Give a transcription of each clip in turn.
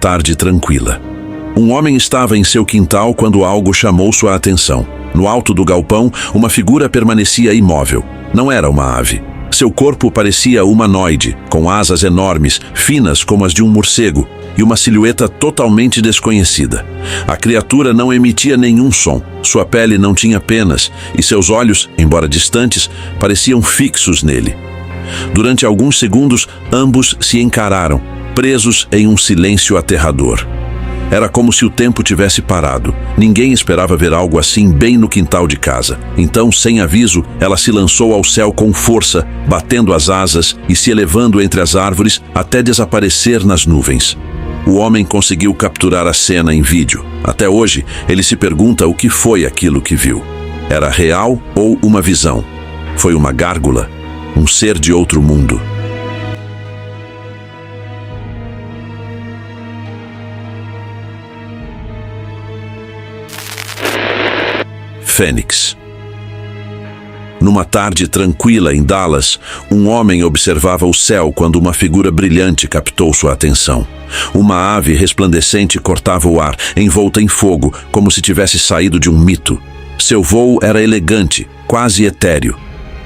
tarde tranquila. Um homem estava em seu quintal quando algo chamou sua atenção. No alto do galpão, uma figura permanecia imóvel. Não era uma ave. Seu corpo parecia humanoide, com asas enormes, finas como as de um morcego, e uma silhueta totalmente desconhecida. A criatura não emitia nenhum som, sua pele não tinha penas, e seus olhos, embora distantes, pareciam fixos nele. Durante alguns segundos, ambos se encararam, presos em um silêncio aterrador. Era como se o tempo tivesse parado. Ninguém esperava ver algo assim bem no quintal de casa. Então, sem aviso, ela se lançou ao céu com força, batendo as asas e se elevando entre as árvores até desaparecer nas nuvens. O homem conseguiu capturar a cena em vídeo. Até hoje, ele se pergunta o que foi aquilo que viu. Era real ou uma visão? Foi uma gárgula? Um ser de outro mundo? Fênix. Numa tarde tranquila em Dallas, um homem observava o céu quando uma figura brilhante captou sua atenção. Uma ave resplandecente cortava o ar, envolta em fogo, como se tivesse saído de um mito. Seu voo era elegante, quase etéreo.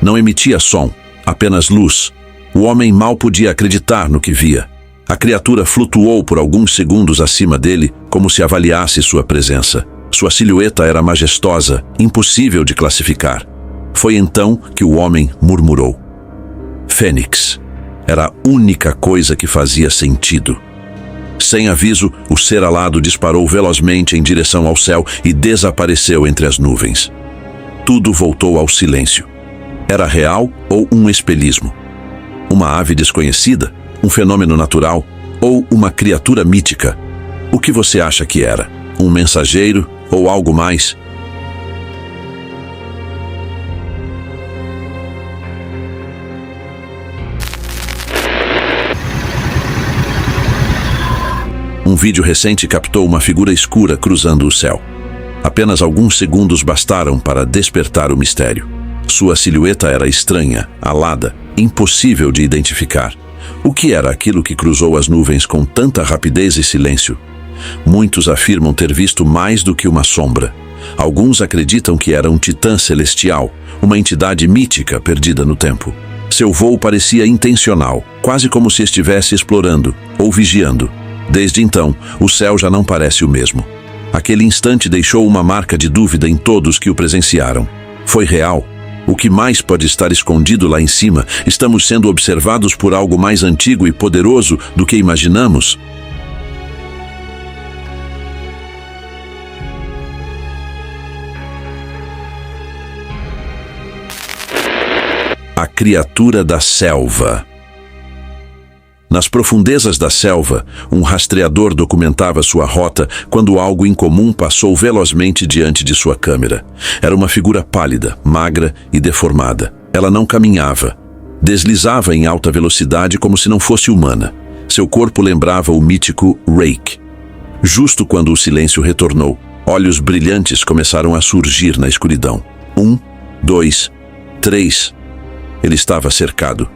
Não emitia som, apenas luz. O homem mal podia acreditar no que via. A criatura flutuou por alguns segundos acima dele, como se avaliasse sua presença. Sua silhueta era majestosa, impossível de classificar. Foi então que o homem murmurou. Fênix. Era a única coisa que fazia sentido. Sem aviso, o ser alado disparou velozmente em direção ao céu e desapareceu entre as nuvens. Tudo voltou ao silêncio. Era real ou um espelhismo? Uma ave desconhecida? Um fenômeno natural? Ou uma criatura mítica? O que você acha que era? Um mensageiro ou algo mais? Um vídeo recente captou uma figura escura cruzando o céu. Apenas alguns segundos bastaram para despertar o mistério. Sua silhueta era estranha, alada, impossível de identificar. O que era aquilo que cruzou as nuvens com tanta rapidez e silêncio? Muitos afirmam ter visto mais do que uma sombra. Alguns acreditam que era um titã celestial, uma entidade mítica perdida no tempo. Seu voo parecia intencional, quase como se estivesse explorando ou vigiando. Desde então, o céu já não parece o mesmo. Aquele instante deixou uma marca de dúvida em todos que o presenciaram. Foi real? O que mais pode estar escondido lá em cima? Estamos sendo observados por algo mais antigo e poderoso do que imaginamos? A criatura da selva. Nas profundezas da selva, um rastreador documentava sua rota quando algo incomum passou velozmente diante de sua câmera. Era uma figura pálida, magra e deformada. Ela não caminhava. Deslizava em alta velocidade como se não fosse humana. Seu corpo lembrava o mítico Rake. Justo quando o silêncio retornou, olhos brilhantes começaram a surgir na escuridão. 1, 2, 3... Ele estava cercado.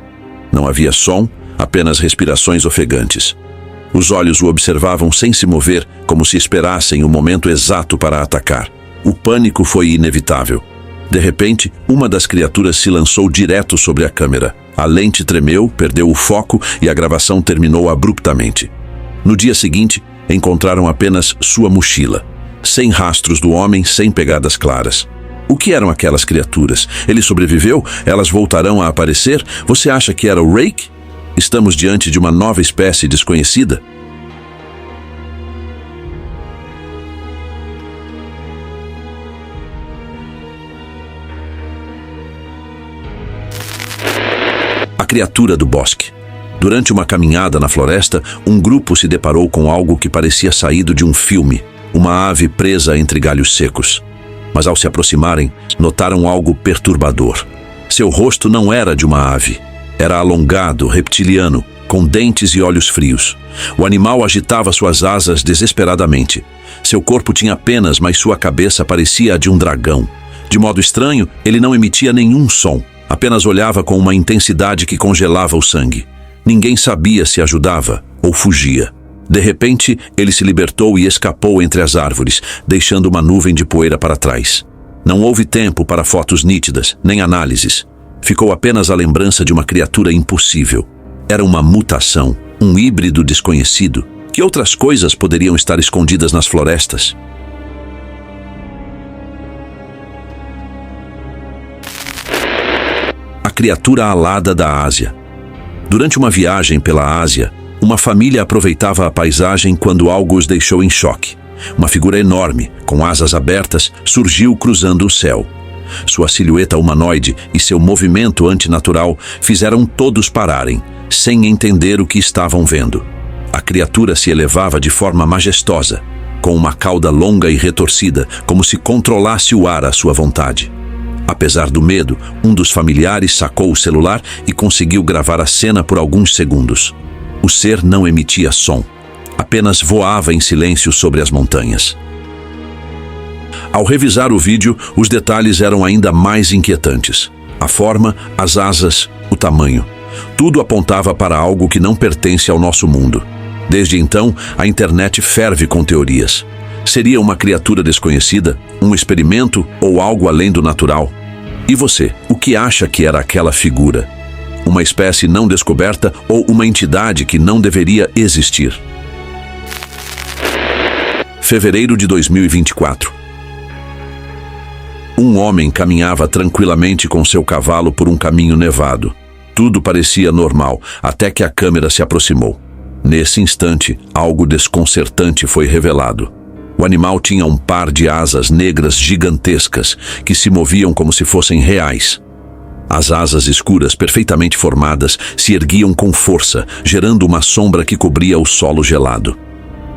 Não havia som, apenas respirações ofegantes. Os olhos o observavam sem se mover, como se esperassem o momento exato para atacar. O pânico foi inevitável. De repente, uma das criaturas se lançou direto sobre a câmera. A lente tremeu, perdeu o foco e a gravação terminou abruptamente. No dia seguinte, encontraram apenas sua mochila. Sem rastros do homem, sem pegadas claras. O que eram aquelas criaturas? Ele sobreviveu? Elas voltarão a aparecer? Você acha que era o Rake? Estamos diante de uma nova espécie desconhecida? A criatura do bosque. Durante uma caminhada na floresta, um grupo se deparou com algo que parecia saído de um filme, uma ave presa entre galhos secos. Mas ao se aproximarem, notaram algo perturbador. Seu rosto não era de uma ave. Era alongado, reptiliano, com dentes e olhos frios. O animal agitava suas asas desesperadamente. Seu corpo tinha penas, mas sua cabeça parecia a de um dragão. De modo estranho, ele não emitia nenhum som. Apenas olhava com uma intensidade que congelava o sangue. Ninguém sabia se ajudava ou fugia. De repente, ele se libertou e escapou entre as árvores, deixando uma nuvem de poeira para trás. Não houve tempo para fotos nítidas, nem análises. Ficou apenas a lembrança de uma criatura impossível. Era uma mutação, um híbrido desconhecido. Que outras coisas poderiam estar escondidas nas florestas? A criatura alada da Ásia. Durante uma viagem pela Ásia, uma família aproveitava a paisagem quando algo os deixou em choque. Uma figura enorme, com asas abertas, surgiu cruzando o céu. Sua silhueta humanoide e seu movimento antinatural fizeram todos pararem, sem entender o que estavam vendo. A criatura se elevava de forma majestosa, com uma cauda longa e retorcida, como se controlasse o ar à sua vontade. Apesar do medo, um dos familiares sacou o celular e conseguiu gravar a cena por alguns segundos. O ser não emitia som, apenas voava em silêncio sobre as montanhas. Ao revisar o vídeo, os detalhes eram ainda mais inquietantes. A forma, as asas, o tamanho. Tudo apontava para algo que não pertence ao nosso mundo. Desde então, a internet ferve com teorias. Seria uma criatura desconhecida, um experimento ou algo além do natural? E você, o que acha que era aquela figura? Uma espécie não descoberta ou uma entidade que não deveria existir? Fevereiro de 2024. Um homem caminhava tranquilamente com seu cavalo por um caminho nevado. Tudo parecia normal, até que a câmera se aproximou. Nesse instante, algo desconcertante foi revelado. O animal tinha um par de asas negras gigantescas que se moviam como se fossem reais. As asas escuras, perfeitamente formadas, se erguiam com força, gerando uma sombra que cobria o solo gelado.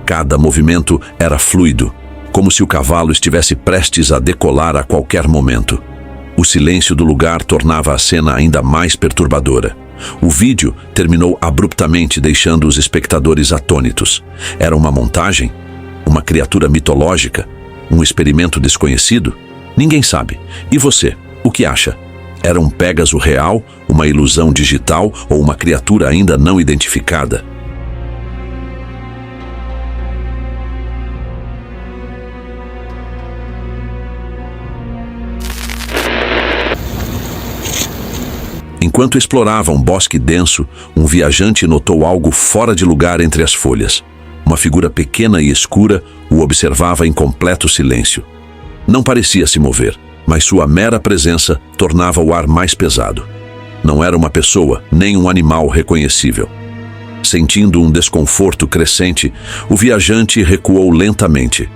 Cada movimento era fluido, como se o cavalo estivesse prestes a decolar a qualquer momento. O silêncio do lugar tornava a cena ainda mais perturbadora. O vídeo terminou abruptamente, deixando os espectadores atônitos. Era uma montagem? Uma criatura mitológica? Um experimento desconhecido? Ninguém sabe. E você, o que acha? Era um Pégaso real, uma ilusão digital ou uma criatura ainda não identificada? Enquanto explorava um bosque denso, um viajante notou algo fora de lugar entre as folhas. Uma figura pequena e escura o observava em completo silêncio. Não parecia se mover, mas sua mera presença tornava o ar mais pesado. Não era uma pessoa, nem um animal reconhecível. Sentindo um desconforto crescente, o viajante recuou lentamente.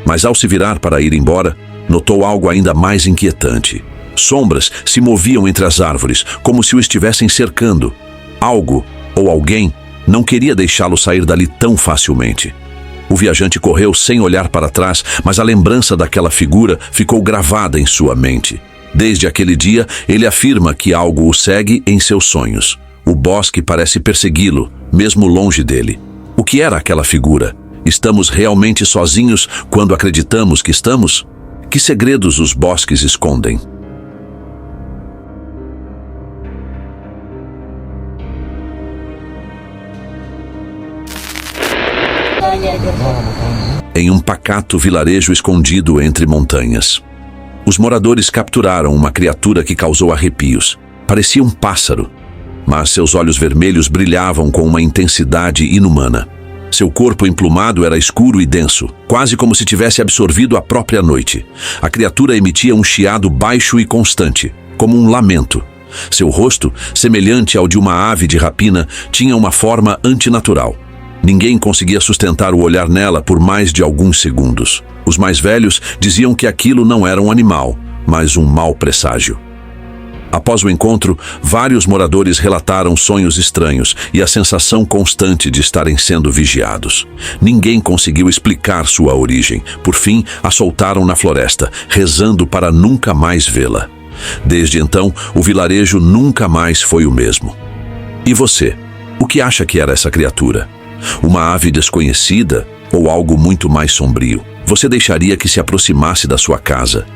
Mas ao se virar para ir embora, notou algo ainda mais inquietante. Sombras se moviam entre as árvores, como se o estivessem cercando. Algo, ou alguém, não queria deixá-lo sair dali tão facilmente. O viajante correu sem olhar para trás, mas a lembrança daquela figura ficou gravada em sua mente. Desde aquele dia, ele afirma que algo o segue em seus sonhos. O bosque parece persegui-lo, mesmo longe dele. O que era aquela figura? Estamos realmente sozinhos quando acreditamos que estamos? Que segredos os bosques escondem? Em um pacato vilarejo escondido entre montanhas. Os moradores capturaram uma criatura que causou arrepios. Parecia um pássaro, mas seus olhos vermelhos brilhavam com uma intensidade inumana. Seu corpo emplumado era escuro e denso, quase como se tivesse absorvido a própria noite. A criatura emitia um chiado baixo e constante, como um lamento. Seu rosto, semelhante ao de uma ave de rapina, tinha uma forma antinatural. Ninguém conseguia sustentar o olhar nela por mais de alguns segundos. Os mais velhos diziam que aquilo não era um animal, mas um mau presságio. Após o encontro, vários moradores relataram sonhos estranhos e a sensação constante de estarem sendo vigiados. Ninguém conseguiu explicar sua origem. Por fim, a soltaram na floresta, rezando para nunca mais vê-la. Desde então, o vilarejo nunca mais foi o mesmo. E você? O que acha que era essa criatura? Uma ave desconhecida ou algo muito mais sombrio? Você deixaria que se aproximasse da sua casa?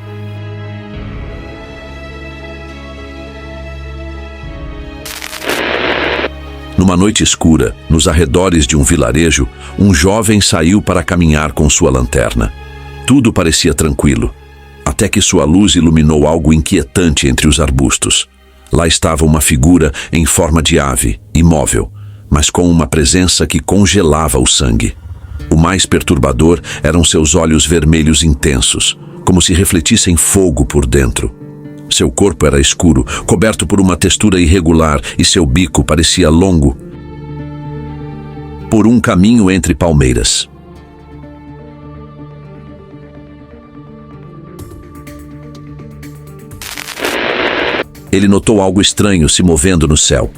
Numa noite escura, nos arredores de um vilarejo, um jovem saiu para caminhar com sua lanterna. Tudo parecia tranquilo, até que sua luz iluminou algo inquietante entre os arbustos. Lá estava uma figura em forma de ave, imóvel, mas com uma presença que congelava o sangue. O mais perturbador eram seus olhos vermelhos intensos, como se refletissem fogo por dentro. Seu corpo era escuro, coberto por uma textura irregular, e seu bico parecia longo por um caminho entre palmeiras. Ele notou algo estranho se movendo no céu.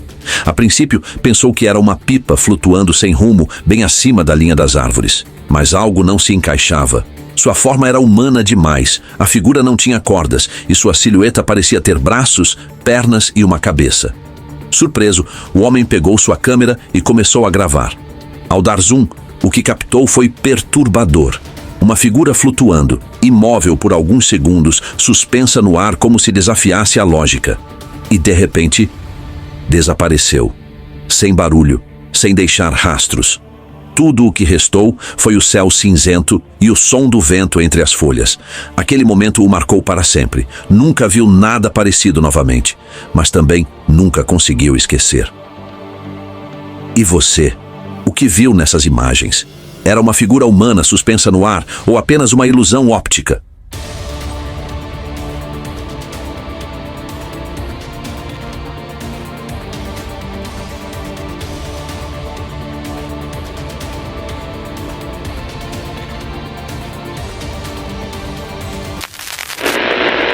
A princípio, pensou que era uma pipa flutuando sem rumo, bem acima da linha das árvores. Mas algo não se encaixava. Sua forma era humana demais, a figura não tinha cordas e sua silhueta parecia ter braços, pernas e uma cabeça. Surpreso, o homem pegou sua câmera e começou a gravar. Ao dar zoom, o que captou foi perturbador. Uma figura flutuando, imóvel por alguns segundos, suspensa no ar como se desafiasse a lógica. E, de repente, desapareceu. Sem barulho, sem deixar rastros. Tudo o que restou foi o céu cinzento e o som do vento entre as folhas. Aquele momento o marcou para sempre. Nunca viu nada parecido novamente, mas também nunca conseguiu esquecer. E você? O que viu nessas imagens? Era uma figura humana suspensa no ar ou apenas uma ilusão óptica?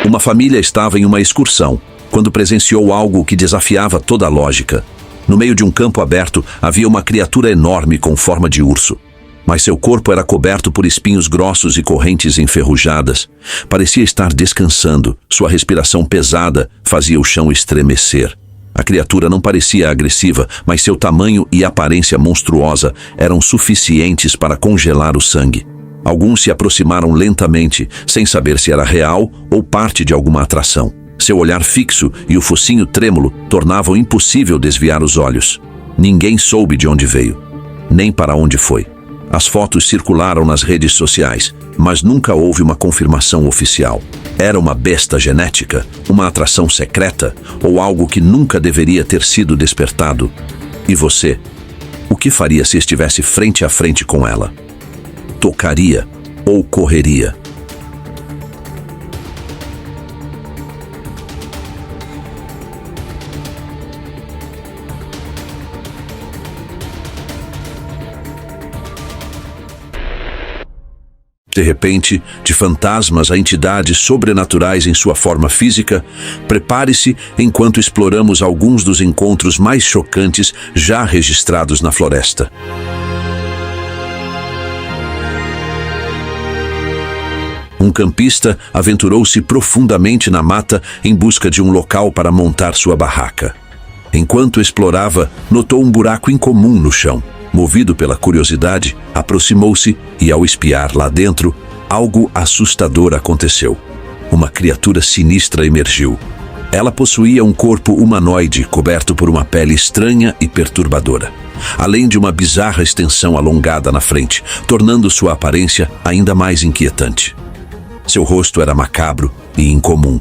Uma família estava em uma excursão, quando presenciou algo que desafiava toda a lógica. No meio de um campo aberto, havia uma criatura enorme com forma de urso. Mas seu corpo era coberto por espinhos grossos e correntes enferrujadas. Parecia estar descansando, sua respiração pesada fazia o chão estremecer. A criatura não parecia agressiva, mas seu tamanho e aparência monstruosa eram suficientes para congelar o sangue. Alguns se aproximaram lentamente, sem saber se era real ou parte de alguma atração. Seu olhar fixo e o focinho trêmulo tornavam impossível desviar os olhos. Ninguém soube de onde veio, nem para onde foi. As fotos circularam nas redes sociais, mas nunca houve uma confirmação oficial. Era uma besta genética, uma atração secreta ou algo que nunca deveria ter sido despertado? E você? O que faria se estivesse frente a frente com ela? Tocaria ou correria? De repente, de fantasmas a entidades sobrenaturais em sua forma física, prepare-se enquanto exploramos alguns dos encontros mais chocantes já registrados na floresta. Um campista aventurou-se profundamente na mata em busca de um local para montar sua barraca. Enquanto explorava, notou um buraco incomum no chão. Movido pela curiosidade, aproximou-se e, ao espiar lá dentro, algo assustador aconteceu. Uma criatura sinistra emergiu. Ela possuía um corpo humanoide coberto por uma pele estranha e perturbadora, além de uma bizarra extensão alongada na frente, tornando sua aparência ainda mais inquietante. Seu rosto era macabro e incomum.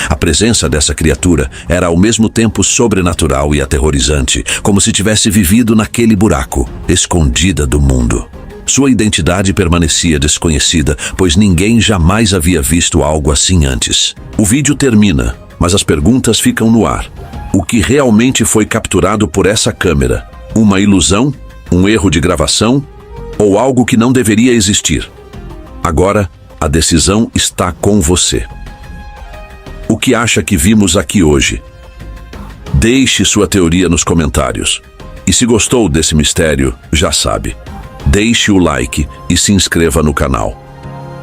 A presença dessa criatura era ao mesmo tempo sobrenatural e aterrorizante, como se tivesse vivido naquele buraco, escondida do mundo. Sua identidade permanecia desconhecida, pois ninguém jamais havia visto algo assim antes. O vídeo termina, mas as perguntas ficam no ar. O que realmente foi capturado por essa câmera? Uma ilusão? Um erro de gravação? Ou algo que não deveria existir? Agora, a decisão está com você. O que acha que vimos aqui hoje? Deixe sua teoria nos comentários. E se gostou desse mistério, já sabe. Deixe o like e se inscreva no canal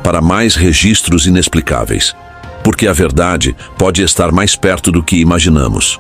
para mais registros inexplicáveis. Porque a verdade pode estar mais perto do que imaginamos.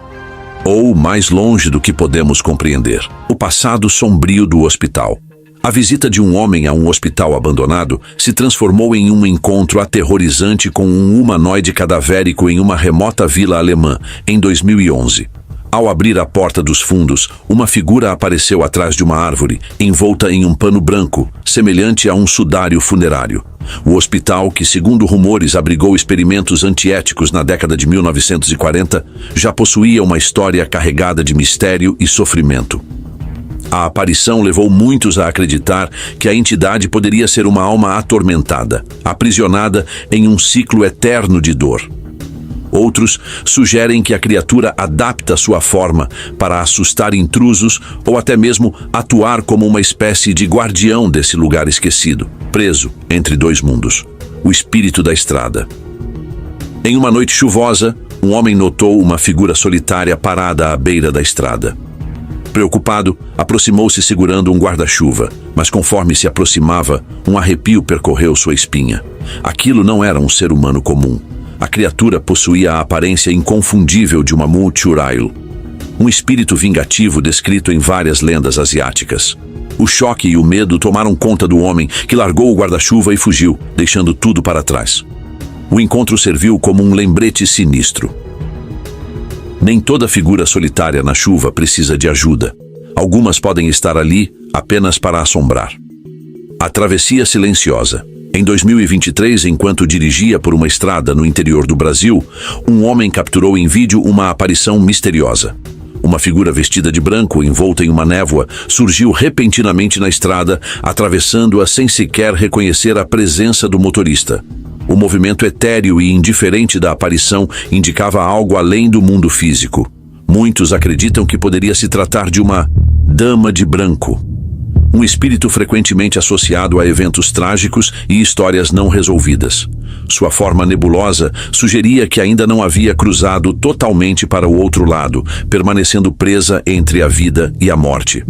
Ou mais longe do que podemos compreender. O passado sombrio do hospital. A visita de um homem a um hospital abandonado se transformou em um encontro aterrorizante com um humanoide cadavérico em uma remota vila alemã, em 2011. Ao abrir a porta dos fundos, uma figura apareceu atrás de uma árvore, envolta em um pano branco, semelhante a um sudário funerário. O hospital, que segundo rumores abrigou experimentos antiéticos na década de 1940, já possuía uma história carregada de mistério e sofrimento. A aparição levou muitos a acreditar que a entidade poderia ser uma alma atormentada, aprisionada em um ciclo eterno de dor. Outros sugerem que a criatura adapta sua forma para assustar intrusos ou até mesmo atuar como uma espécie de guardião desse lugar esquecido, preso entre dois mundos, o espírito da estrada. Em uma noite chuvosa, um homem notou uma figura solitária parada à beira da estrada. Preocupado, aproximou-se segurando um guarda-chuva, mas conforme se aproximava, um arrepio percorreu sua espinha. Aquilo não era um ser humano comum. A criatura possuía a aparência inconfundível de uma Multurail, um espírito vingativo descrito em várias lendas asiáticas. O choque e o medo tomaram conta do homem, que largou o guarda-chuva e fugiu, deixando tudo para trás. O encontro serviu como um lembrete sinistro. Nem toda figura solitária na chuva precisa de ajuda. Algumas podem estar ali apenas para assombrar. A travessia silenciosa. Em 2023, enquanto dirigia por uma estrada no interior do Brasil, um homem capturou em vídeo uma aparição misteriosa. Uma figura vestida de branco, envolta em uma névoa, surgiu repentinamente na estrada, atravessando-a sem sequer reconhecer a presença do motorista. O movimento etéreo e indiferente da aparição indicava algo além do mundo físico. Muitos acreditam que poderia se tratar de uma dama de branco, um espírito frequentemente associado a eventos trágicos e histórias não resolvidas. Sua forma nebulosa sugeria que ainda não havia cruzado totalmente para o outro lado, permanecendo presa entre a vida e a morte.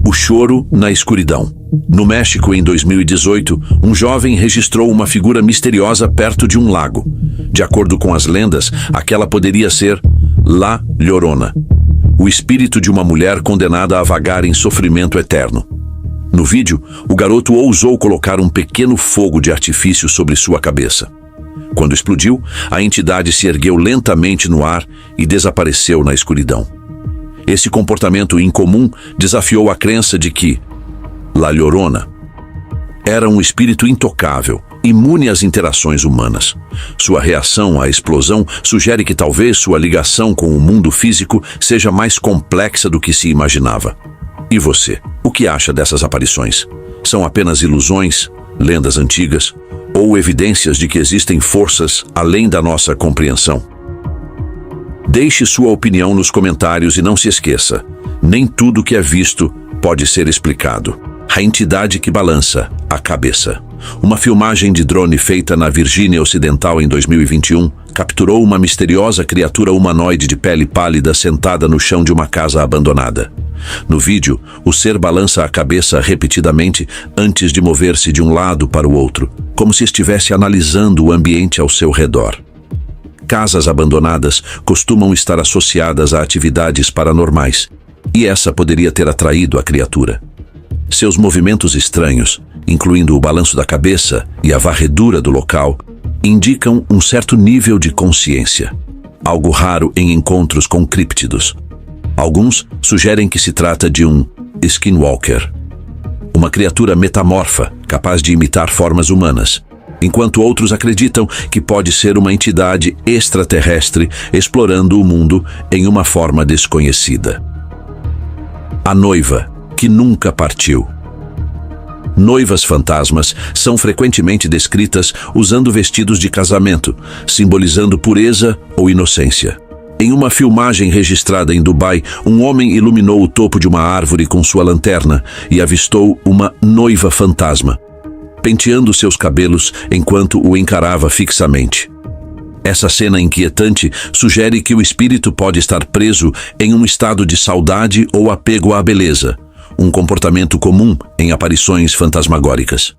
O choro na escuridão. No México, em 2018, um jovem registrou uma figura misteriosa perto de um lago. De acordo com as lendas, aquela poderia ser La Llorona, o espírito de uma mulher condenada a vagar em sofrimento eterno. No vídeo, o garoto ousou colocar um pequeno fogo de artifício sobre sua cabeça. Quando explodiu, a entidade se ergueu lentamente no ar e desapareceu na escuridão. Esse comportamento incomum desafiou a crença de que La Llorona era um espírito intocável, imune às interações humanas. Sua reação à explosão sugere que talvez sua ligação com o mundo físico seja mais complexa do que se imaginava. E você, o que acha dessas aparições? São apenas ilusões, lendas antigas, ou evidências de que existem forças além da nossa compreensão? Deixe sua opinião nos comentários e não se esqueça, nem tudo que é visto pode ser explicado. A entidade que balança a cabeça. Uma filmagem de drone feita na Virgínia Ocidental em 2021 capturou uma misteriosa criatura humanoide de pele pálida sentada no chão de uma casa abandonada. No vídeo, o ser balança a cabeça repetidamente antes de mover-se de um lado para o outro, como se estivesse analisando o ambiente ao seu redor. Casas abandonadas costumam estar associadas a atividades paranormais, e essa poderia ter atraído a criatura. Seus movimentos estranhos, incluindo o balanço da cabeça e a varredura do local, indicam um certo nível de consciência, algo raro em encontros com críptidos. Alguns sugerem que se trata de um skinwalker, uma criatura metamorfa capaz de imitar formas humanas, enquanto outros acreditam que pode ser uma entidade extraterrestre explorando o mundo em uma forma desconhecida. A noiva que nunca partiu. Noivas fantasmas são frequentemente descritas usando vestidos de casamento, simbolizando pureza ou inocência. Em uma filmagem registrada em Dubai, um homem iluminou o topo de uma árvore com sua lanterna e avistou uma noiva fantasma, penteando seus cabelos enquanto o encarava fixamente. Essa cena inquietante sugere que o espírito pode estar preso em um estado de saudade ou apego à beleza, um comportamento comum em aparições fantasmagóricas.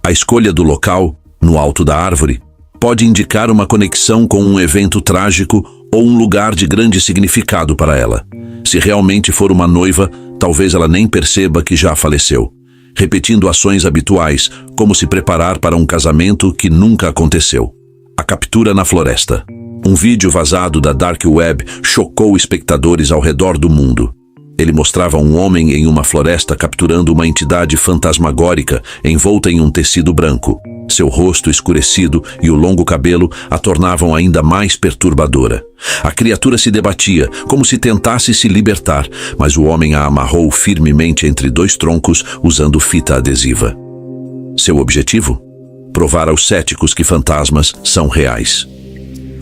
A escolha do local, no alto da árvore, pode indicar uma conexão com um evento trágico ou um lugar de grande significado para ela. Se realmente for uma noiva, talvez ela nem perceba que já faleceu, repetindo ações habituais, como se preparar para um casamento que nunca aconteceu. A captura na floresta. Um vídeo vazado da Dark Web chocou espectadores ao redor do mundo. Ele mostrava um homem em uma floresta capturando uma entidade fantasmagórica envolta em um tecido branco. Seu rosto escurecido e o longo cabelo a tornavam ainda mais perturbadora. A criatura se debatia, como se tentasse se libertar, mas o homem a amarrou firmemente entre dois troncos usando fita adesiva. Seu objetivo? Provar aos céticos que fantasmas são reais.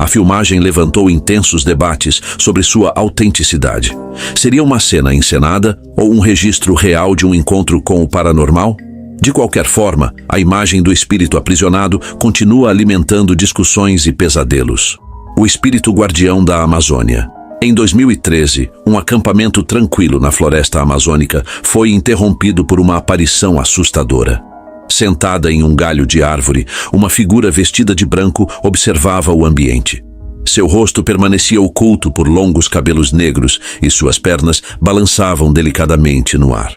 A filmagem levantou intensos debates sobre sua autenticidade. Seria uma cena encenada ou um registro real de um encontro com o paranormal? De qualquer forma, a imagem do espírito aprisionado continua alimentando discussões e pesadelos. O espírito guardião da Amazônia. Em 2013, um acampamento tranquilo na floresta amazônica foi interrompido por uma aparição assustadora. Sentada em um galho de árvore, uma figura vestida de branco observava o ambiente. Seu rosto permanecia oculto por longos cabelos negros e suas pernas balançavam delicadamente no ar.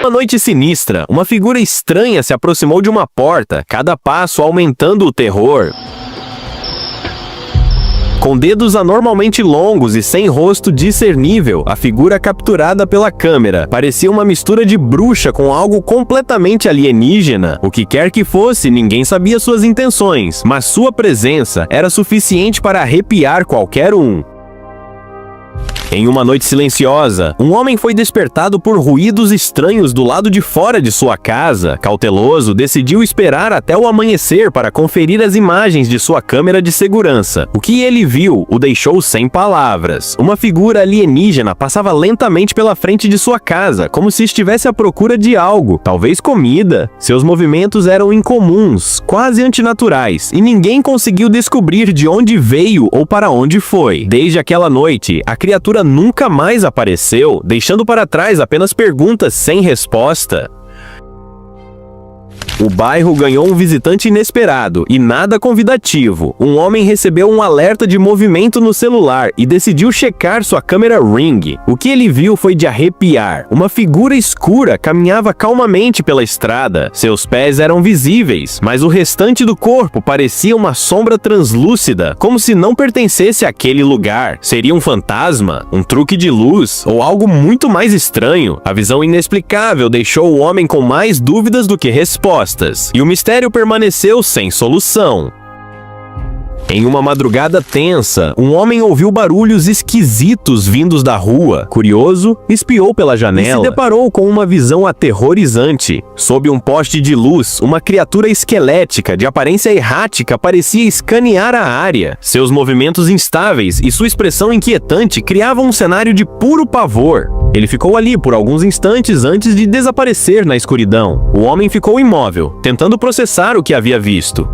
Uma noite sinistra, uma figura estranha se aproximou de uma porta, cada passo aumentando o terror. Com dedos anormalmente longos e sem rosto discernível, a figura capturada pela câmera parecia uma mistura de bruxa com algo completamente alienígena. O que quer que fosse, ninguém sabia suas intenções, mas sua presença era suficiente para arrepiar qualquer um. Em uma noite silenciosa, um homem foi despertado por ruídos estranhos do lado de fora de sua casa. Cauteloso, decidiu esperar até o amanhecer para conferir as imagens de sua câmera de segurança. O que ele viu o deixou sem palavras. Uma figura alienígena passava lentamente pela frente de sua casa, como se estivesse à procura de algo, talvez comida. Seus movimentos eram incomuns, quase antinaturais, e ninguém conseguiu descobrir de onde veio ou para onde foi. Desde aquela noite, a criatura nunca mais apareceu, deixando para trás apenas perguntas sem resposta. O bairro ganhou um visitante inesperado e nada convidativo. Um homem recebeu um alerta de movimento no celular e decidiu checar sua câmera Ring. O que ele viu foi de arrepiar. Uma figura escura caminhava calmamente pela estrada. Seus pés eram visíveis, mas o restante do corpo parecia uma sombra translúcida, como se não pertencesse àquele lugar. Seria um fantasma, um truque de luz ou algo muito mais estranho? A visão inexplicável deixou o homem com mais dúvidas do que respostas. E o mistério permaneceu sem solução. Em uma madrugada tensa, um homem ouviu barulhos esquisitos vindos da rua. Curioso, espiou pela janela e se deparou com uma visão aterrorizante. Sob um poste de luz, uma criatura esquelética de aparência errática parecia escanear a área. Seus movimentos instáveis e sua expressão inquietante criavam um cenário de puro pavor. Ele ficou ali por alguns instantes antes de desaparecer na escuridão. O homem ficou imóvel, tentando processar o que havia visto.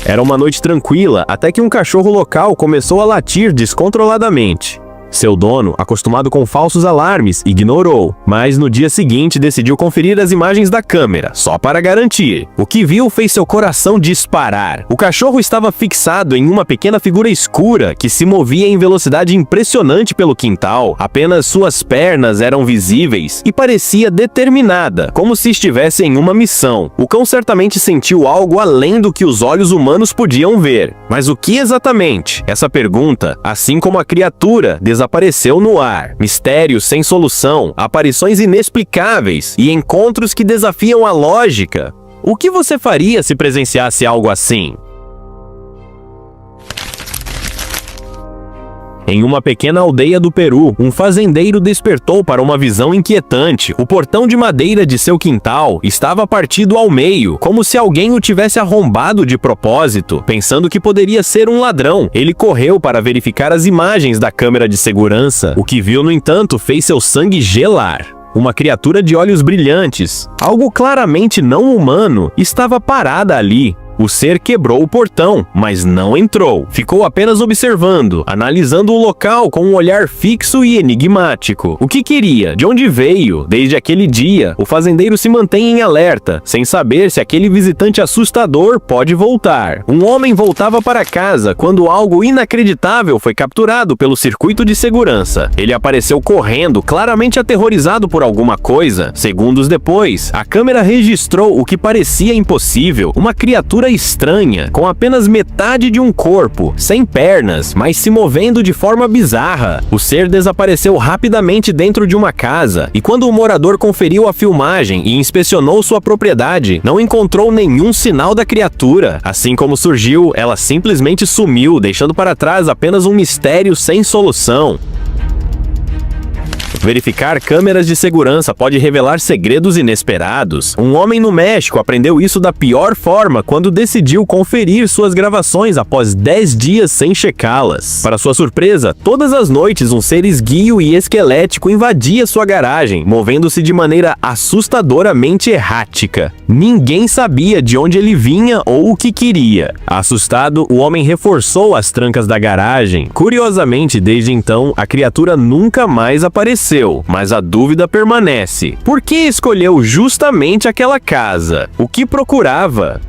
Era uma noite tranquila, até que um cachorro local começou a latir descontroladamente. Seu dono, acostumado com falsos alarmes, ignorou, mas no dia seguinte decidiu conferir as imagens da câmera, só para garantir. O que viu fez seu coração disparar. O cachorro estava fixado em uma pequena figura escura que se movia em velocidade impressionante pelo quintal. Apenas suas pernas eram visíveis e parecia determinada, como se estivesse em uma missão. O cão certamente sentiu algo além do que os olhos humanos podiam ver. Mas o que exatamente? Essa pergunta, assim como a criatura, desapareceu no ar. Mistérios sem solução, aparições inexplicáveis e encontros que desafiam a lógica. O que você faria se presenciasse algo assim? Em uma pequena aldeia do Peru, um fazendeiro despertou para uma visão inquietante. O portão de madeira de seu quintal estava partido ao meio, como se alguém o tivesse arrombado de propósito. Pensando que poderia ser um ladrão, ele correu para verificar as imagens da câmera de segurança. O que viu, no entanto, fez seu sangue gelar. Uma criatura de olhos brilhantes, algo claramente não humano, estava parada ali. O ser quebrou o portão, mas não entrou. Ficou apenas observando, analisando o local com um olhar fixo e enigmático. O que queria? De onde veio? Desde aquele dia, o fazendeiro se mantém em alerta, sem saber se aquele visitante assustador pode voltar. Um homem voltava para casa quando algo inacreditável foi capturado pelo circuito de segurança. Ele apareceu correndo, claramente aterrorizado por alguma coisa. Segundos depois, a câmera registrou o que parecia impossível: uma criatura criatura estranha, com apenas metade de um corpo, sem pernas, mas se movendo de forma bizarra. O ser desapareceu rapidamente dentro de uma casa, e quando o morador conferiu a filmagem e inspecionou sua propriedade, não encontrou nenhum sinal da criatura. Assim como surgiu, ela simplesmente sumiu, deixando para trás apenas um mistério sem solução. Verificar câmeras de segurança pode revelar segredos inesperados. Um homem no México aprendeu isso da pior forma quando decidiu conferir suas gravações após 10 dias sem checá-las. Para sua surpresa, todas as noites um ser esguio e esquelético invadia sua garagem, movendo-se de maneira assustadoramente errática. Ninguém sabia de onde ele vinha ou o que queria. Assustado, o homem reforçou as trancas da garagem. Curiosamente, desde então, a criatura nunca mais apareceu. Mas a dúvida permanece. Por que escolheu justamente aquela casa? O que procurava?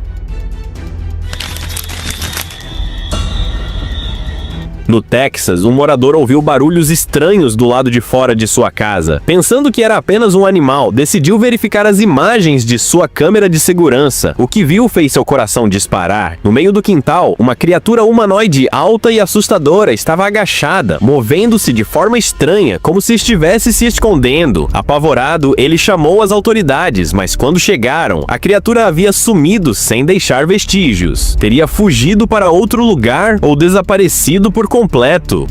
No Texas, um morador ouviu barulhos estranhos do lado de fora de sua casa. Pensando que era apenas um animal, decidiu verificar as imagens de sua câmera de segurança. O que viu fez seu coração disparar. No meio do quintal, uma criatura humanoide alta e assustadora estava agachada, movendo-se de forma estranha, como se estivesse se escondendo. Apavorado, ele chamou as autoridades, mas quando chegaram, a criatura havia sumido sem deixar vestígios. Teria fugido para outro lugar ou desaparecido por completo.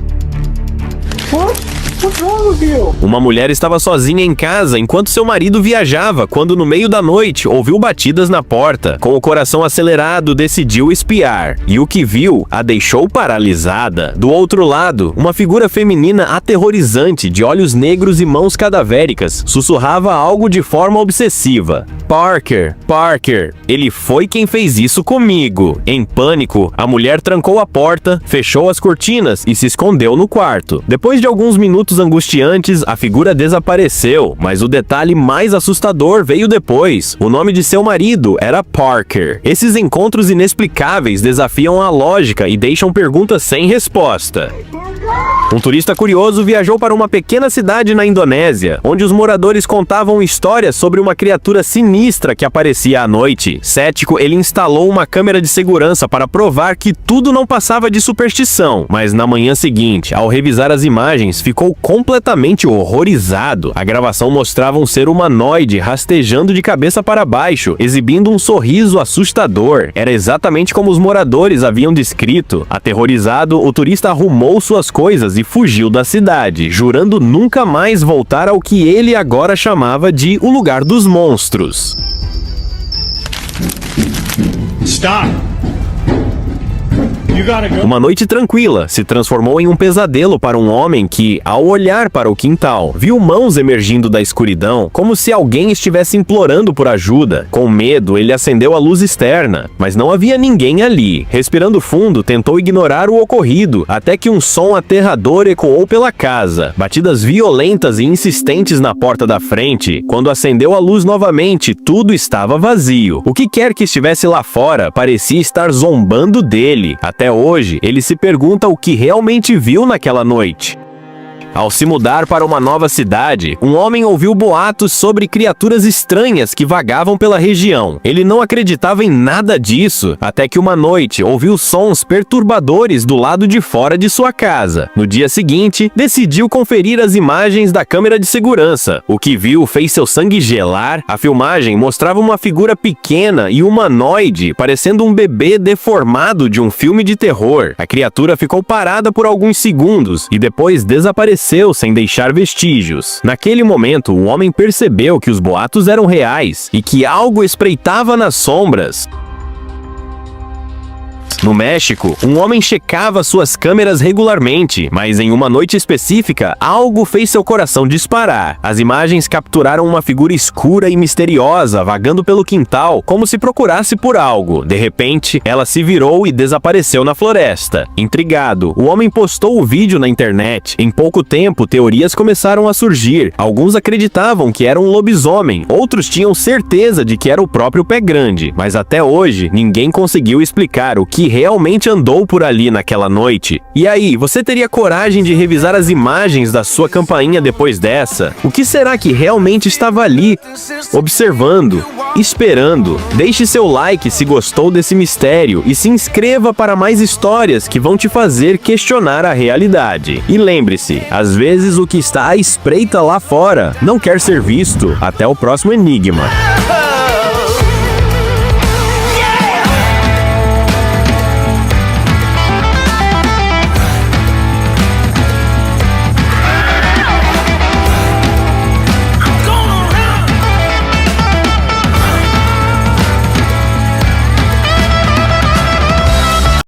Uma mulher estava sozinha em casa enquanto seu marido viajava, quando no meio da noite ouviu batidas na porta. Com o coração acelerado, decidiu espiar, e o que viu a deixou paralisada. Do outro lado, uma figura feminina aterrorizante, de olhos negros e mãos cadavéricas, sussurrava algo de forma obsessiva. Parker, Parker, ele foi quem fez isso comigo. Em pânico, a mulher trancou a porta, fechou as cortinas e se escondeu no quarto. Depois de alguns minutos angustiantes, a figura desapareceu, mas o detalhe mais assustador veio depois. O nome de seu marido era Parker. Esses encontros inexplicáveis desafiam a lógica e deixam perguntas sem resposta. Um turista curioso viajou para uma pequena cidade na Indonésia, onde os moradores contavam histórias sobre uma criatura sinistra que aparecia à noite. Cético, ele instalou uma câmera de segurança para provar que tudo não passava de superstição, mas na manhã seguinte, ao revisar as imagens, ficou completamente horrorizado. A gravação mostrava um ser humanoide rastejando de cabeça para baixo, exibindo um sorriso assustador. Era exatamente como os moradores haviam descrito. Aterrorizado, o turista arrumou suas coisas e fugiu da cidade, jurando nunca mais voltar ao que ele agora chamava de o lugar dos monstros. Stop! Uma noite tranquila se transformou em um pesadelo para um homem que, ao olhar para o quintal, viu mãos emergindo da escuridão, como se alguém estivesse implorando por ajuda. Com medo, ele acendeu a luz externa, mas não havia ninguém ali. Respirando fundo, tentou ignorar o ocorrido, até que um som aterrador ecoou pela casa. Batidas violentas e insistentes na porta da frente. Quando acendeu a luz novamente, tudo estava vazio. O que quer que estivesse lá fora parecia estar zombando dele. Até hoje, ele se pergunta o que realmente viu naquela noite. Ao se mudar para uma nova cidade, um homem ouviu boatos sobre criaturas estranhas que vagavam pela região. Ele não acreditava em nada disso, até que uma noite ouviu sons perturbadores do lado de fora de sua casa. No dia seguinte, decidiu conferir as imagens da câmera de segurança. O que viu fez seu sangue gelar. A filmagem mostrava uma figura pequena e humanoide, parecendo um bebê deformado de um filme de terror. A criatura ficou parada por alguns segundos e depois desapareceu sem deixar vestígios. Naquele momento, o homem percebeu que os boatos eram reais e que algo espreitava nas sombras. No México, um homem checava suas câmeras regularmente, mas em uma noite específica, algo fez seu coração disparar. As imagens capturaram uma figura escura e misteriosa vagando pelo quintal, como se procurasse por algo. De repente, ela se virou e desapareceu na floresta. Intrigado, o homem postou o vídeo na internet. Em pouco tempo, teorias começaram a surgir. Alguns acreditavam que era um lobisomem, outros tinham certeza de que era o próprio Pé Grande, mas até hoje, ninguém conseguiu explicar o que realmente andou por ali naquela noite? E aí, você teria coragem de revisar as imagens da sua campainha depois dessa? O que será que realmente estava ali, observando, esperando? Deixe seu like se gostou desse mistério e se inscreva para mais histórias que vão te fazer questionar a realidade. E lembre-se, às vezes o que está à espreita lá fora não quer ser visto. Até o próximo enigma.